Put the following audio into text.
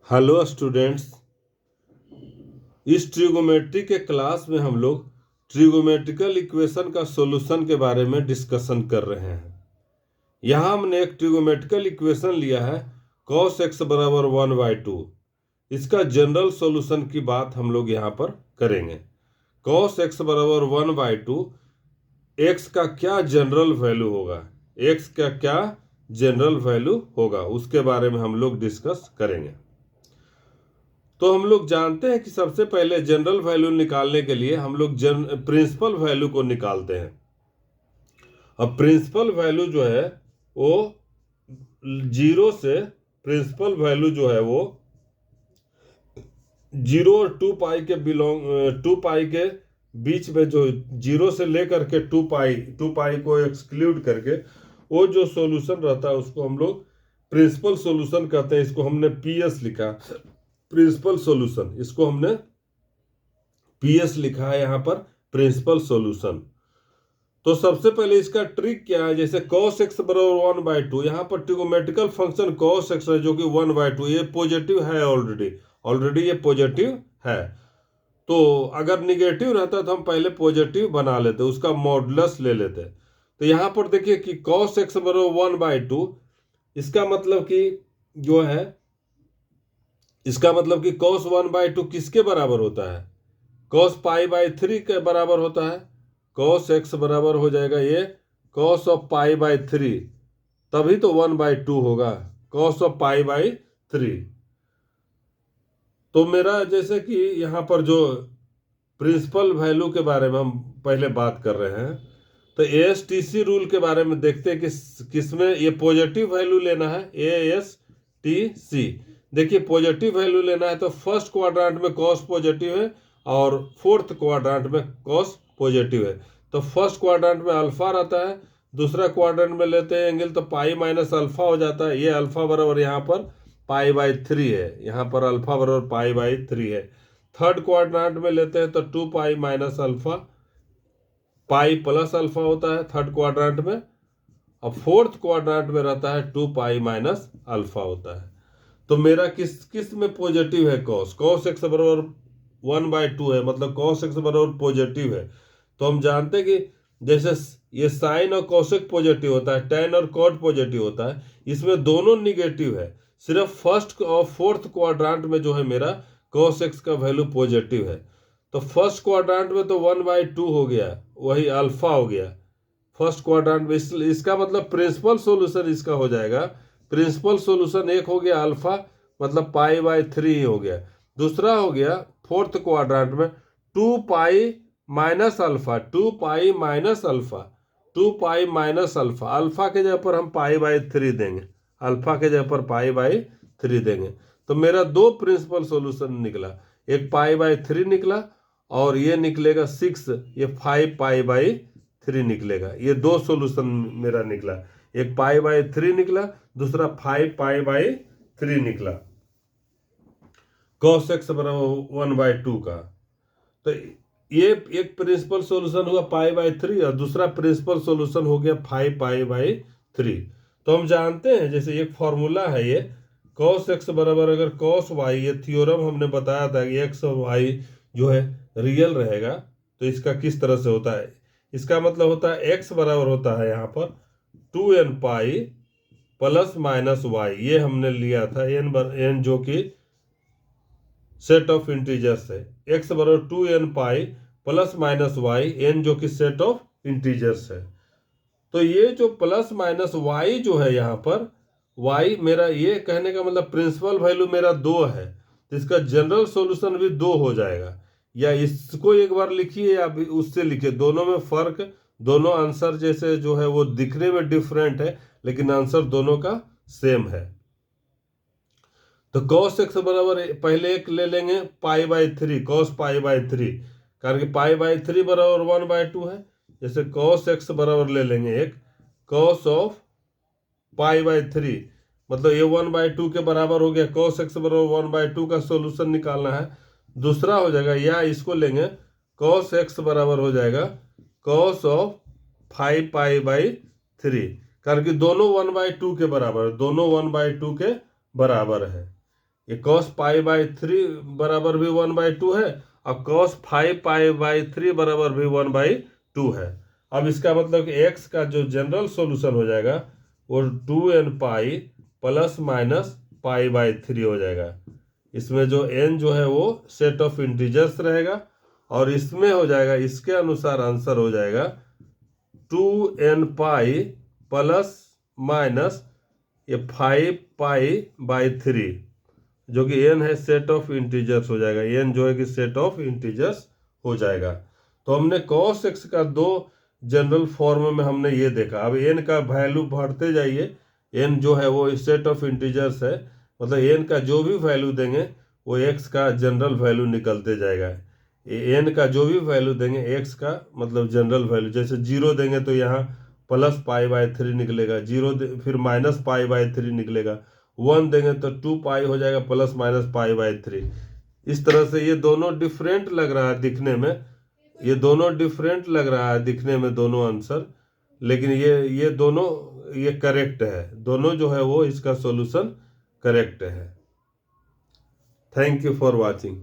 Hello students. इस trigonometry के class में हम लोग ट्रिगोमेट्रिकल इक्वेशन का सॉल्यूशन के बारे में डिस्कशन कर रहे हैं। यहाँ हमने एक ट्रिगोमेट्रिकल इक्वेशन लिया है cos x बराबर 1/2। इसका जनरल सॉल्यूशन की बात हम लोग यहाँ पर करेंगे। cos x बराबर 1/2 x का क्या जनरल वैल्यू होगा, x का क्या जनरल वैल्यू होगा, उसके बारे में हम लोग डिस्कस करेंगे। तो हम लोग जानते हैं कि सबसे पहले जनरल वैल्यू निकालने के लिए हम लोग प्रिंसिपल वैल्यू को निकालते हैं। अब प्रिंसिपल वैल्यू जो है वो जीरो से, प्रिंसिपल वैल्यू जो है वो जीरो और 2 पाई के 2 पाई के बीच में, जो जीरो से लेकर के 2 पाई को एक्सक्लूड करके वो जो सॉल्यूशन रहता है उसको हम लोग प्रिंसिपल सॉल्यूशन कहते हैं। इसको हमने पीएस लिखा, प्रिंसिपल सॉल्यूशन, इसको हमने पीएस लिखा है यहाँ पर, प्रिंसिपल सॉल्यूशन। तो सबसे पहले इसका ट्रिक क्या है, जैसे cos x बराबर 1/2, यहाँ पर ट्रिगोमेट्रिकल फंक्शन cos x है जो कि 1/2, ये पॉजिटिव है, ऑलरेडी ये पॉजिटिव है। तो अगर निगेटिव रहता तो हम पहले पॉजिटिव बना लेते, उसका मॉडुलस ले लेते। तो यहाँ पर देखिए कि cos x बराबर 1/2, इसका मतलब कि जो है, इसका मतलब कि cos 1/2 किसके बराबर होता है, cos π/3 के बराबर होता है। cos x बराबर हो जाएगा ये cos ऑफ π/3, तभी तो 1/2 होगा, cos ऑफ π/3। तो मेरा जैसे कि यहाँ पर जो प्रिंसिपल वैल्यू के बारे में हम पहले बात कर रहे हैं, तो ASTC रूल के बारे में देखते हैं कि किसमें ये पॉजिटिव वैल्यू लेना है। ASTC देखिए, पॉजिटिव वैल्यू लेना है तो फर्स्ट क्वाड्रेंट में cos पॉजिटिव है और फोर्थ क्वाड्रेंट में cos पॉजिटिव है। तो फर्स्ट क्वाड्रेंट में अल्फा रहता है, दूसरा क्वाड्रेंट में लेते हैं एंगल तो पाई माइनस अल्फा हो जाता है। ये अल्फा बराबर यहाँ पर π/3 है, यहाँ पर अल्फा बराबर π/3 है। थर्ड क्वाड्रेंट में लेते हैं तो 2 pi minus alpha, pi plus alpha होता है थर्ड क्वाड्रेंट में। अब फोर्थ क्वाड्रेंट में रहता है 2 पाई माइनस अल्फा होता है। तो मेरा किस में पॉजिटिव है, cos x बराबर 1/2 है, मतलब cos x बराबर पॉजिटिव है। तो हम जानते हैं कि जैसे ये साइन और कोसेक पॉजिटिव होता है, tan और cot पॉजिटिव होता है, इसमें दोनों निगेटिव है। सिर्फ फर्स्ट और फोर्थ क्वाड्रेंट में जो है मेरा cos x का वैल्यू पॉजिटिव है। तो फर्स्ट क्वाड्रेंट में तो 1/2 हो गया, वही अल्फा हो गया फर्स्ट क्वाड्रेंट में। इसका मतलब प्रिंसिपल सॉल्यूशन इसका हो जाएगा, प्रिंसिपल सॉल्यूशन एक हो गया अल्फा, मतलब π/3 हो गया। दूसरा हो गया फोर्थ क्वाड्रेंट में 2 pi minus alpha, 2 pi minus alpha, 2 pi minus alpha, alpha के जगह पर हम π/3 देंगे, अल्फा के जगह पर π/3 देंगे। तो मेरा दो प्रिंसिपल सॉल्यूशन निकला, एक π/3 निकला और ये निकलेगा 6, ये 5π/3 निकलेगा। ये दो सॉल्यूशन मेरा निकला, एक π/3 निकला, दूसरा 5π/3 निकला cos x बराबर 1/2 का। तो ये एक प्रिंसिपल सॉल्यूशन हुआ π/3 और दूसरा प्रिंसिपल सॉल्यूशन हो गया 5π/3। तो हम जानते हैं, जैसे एक फॉर्मूला है ये cos x बराबर, अगर cos y, ये थ्योरम हमने बताया था कि x और y जो है रियल रहेगा तो इसका किस तरह से होता है। इसका मतलब होता है x बराबर होता है यहाँ पर 2n pi plus minus y, ये हमने लिया था n जो कि सेट ऑफ इंटीजर्स है, x बराबर 2n pi plus minus y, n जो कि सेट ऑफ इंटीजर्स है। तो ये जो प्लस माइनस y जो है यहाँ पर, y मेरा, ये कहने का मतलब प्रिंसिपल वैल्यू मेरा 2 है, तो इसका जनरल सॉल्यूशन भी 2 हो जाएगा। या इसको एक बार लिखिए या उससे लिखिए, दोनों में फर्क, दोनों आंसर जैसे जो है वो दिखने में डिफरेंट है लेकिन आंसर दोनों का सेम है। तो cos x बराबर पहले एक ले लेंगे π/3, cos π/3, कारण कि π/3 बराबर 1/2 है। जैसे cos x बराबर ले लेंगे एक cos ऑफ π/3, मतलब ये 1/2 के बराबर हो गया। cos x बराबर 1/2 का सॉल्यूशन निकालना है। दूसरा हो जाएगा, या इसको लेंगे cos x बराबर हो जाएगा cos ऑफ 5π/3, कारण कि दोनों 1/2 के बराबर, दोनों 1/2 के बराबर है। ये cos पाई बाई 3 बराबर भी 1/2 है और cos 5 पाई बाई 3 बराबर भी 1/2 है। अब इसका मतलब कि x का जो जनरल सॉल्यूशन हो जाएगा वो 2n pi plus minus pi by 3 हो जाएगा। इसमें जो n जो है वो सेट ऑफ इंटीजर्स रहेगा और इसमें हो जाएगा, इसके अनुसार आंसर हो जाएगा 2n पाई प्लस माइनस ये 5 पाई बाई 3, जो कि n है सेट ऑफ इंटीजर्स हो जाएगा। n जो है कि सेट ऑफ इंटीजर्स हो जाएगा। तो हमने cos x का दो जनरल फॉर्म में हमने ये देखा। अब n का वैल्यू बढ़ते जाइए, n जो है वो सेट ऑफ इंटीजर्स है, मतलब n का जो भी वैल्यू देंगे वो x का जनरल वैल्यू निकलते जाएगा। n का जो भी वैल्यू देंगे x का मतलब जनरल वैल्यू, जैसे 0 देंगे तो यहाँ प्लस पाई बाई 3 निकलेगा, फिर माइनस पाई बाई 3 निकलेगा, 1 देंगे तो 2 पाई हो जाएगा प्लस माइनस पाई बाई 3। इस तरह से ये दोनों डिफरेंट लग रहा है दिखने में, ये दोनों डिफरेंट लग रहा है दिखने में दोनों आंसर, लेकिन ये दोनों ये करेक्ट है, दोनों जो है वो इसका सॉल्यूशन करेक्ट है। Thank you for watching.